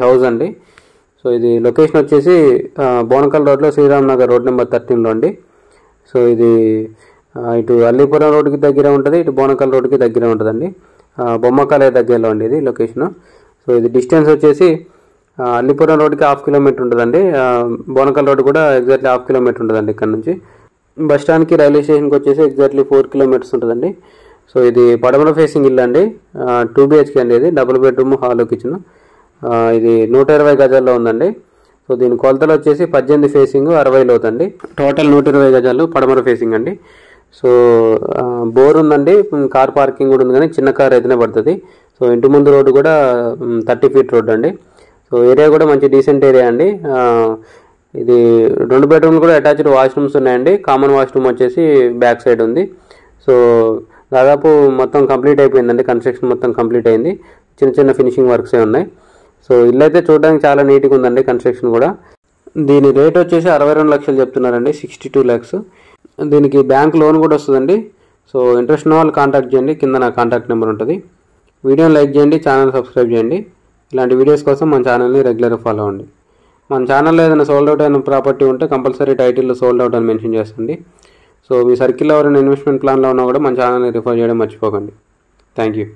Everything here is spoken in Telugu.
హౌస్ అండి. సో ఇది లొకేషన్ వచ్చేసి బోనకల్ రోడ్లో శ్రీరామ్ నగర్ రోడ్ నెంబర్ 13లో అండి. సో ఇది ఇటు అల్లీపురం రోడ్కి దగ్గర ఉంటుంది, ఇటు బోనకల్ రోడ్కి దగ్గర ఉంటుందండి. బొమ్మకాలే దగ్గరలో అండి ఇది లొకేషన్. సో ఇది డిస్టెన్స్ వచ్చేసి అల్లీపురం రోడ్కి 1/2 కిలోమీటర్ ఉంటుందండి. బోనకల్ రోడ్ కూడా ఎగ్జాక్ట్లీ 1/2 కిలోమీటర్ ఉంటుందండి ఇక్కడ నుంచి. బస్ స్టాండ్కి రైల్వే స్టేషన్కి వచ్చేసి ఎగ్జాక్ట్లీ 4 కిలోమీటర్స్ ఉంటుందండి. సో ఇది పడమర ఫేసింగ్ ఇల్లు అండి. 2 BHK అండి. ఇది డబుల్ బెడ్రూమ్ హాల్ కిచెన్. ఇది 120 గజాల్లో ఉందండి. సో దీని కొలతలు వచ్చేసి 18 ఫేసింగ్ 60 లోతండి. టోటల్ 120 గజాలు పడమర ఫేసింగ్ అండి. సో బోర్ ఉందండి, కార్ పార్కింగ్ కూడా ఉంది, కానీ చిన్న కార్ అయితేనే పడుతుంది. సో ఇంటి ముందు రోడ్డు కూడా 30 ఫీట్ రోడ్ అండి. సో ఏరియా కూడా మంచి డీసెంట్ ఏరియా అండి. ఇది 2 బెడ్రూమ్లు కూడా అటాచ్డ్ వాష్రూమ్స్ ఉన్నాయండి. కామన్ వాష్రూమ్ వచ్చేసి బ్యాక్ సైడ్ ఉంది. సో దాదాపు మొత్తం కంప్లీట్ అయిపోయిందండి. కన్స్ట్రక్షన్ మొత్తం కంప్లీట్ అయింది. చిన్న చిన్న ఫినిషింగ్ వర్క్సే ఉన్నాయి. సో ఇల్లు అయితే చూడడానికి చాలా నీట్గా ఉందండి. కన్స్ట్రక్షన్ కూడా. దీని రేట్ వచ్చేసి 62 లక్షలు చెప్తున్నారండి, 62 lakhs. దీనికి బ్యాంక్ లోన్ కూడా వస్తుందండి. సో ఇంట్రెస్ట్ ఉన్న వాళ్ళు కాంటాక్ట్ చేయండి. కింద నా కాంటాక్ట్ నెంబర్ ఉంటుంది. వీడియోని లైక్ చేయండి, ఛానల్ సబ్స్క్రైబ్ చేయండి. ఇలాంటి వీడియోస్ కోసం మన ఛానల్ని రెగ్యులర్గా ఫాలో అవ్వండి. మన ఛానల్లో ఏదైనా సోల్డ్ అవుట్ అయిన ప్రాపర్టీ ఉంటే కంపల్సరీ టైటిల్లో సోల్డ్ అవుట్ అని మెన్షన్ చేస్తుంది. సో మీ సర్కిల్లో ఎవరైనా ఇన్వెస్ట్మెంట్ ప్లాన్లో ఉన్నా కూడా మన ఛానల్ని రిఫర్ చేయడం మర్చిపోకండి. Thank you.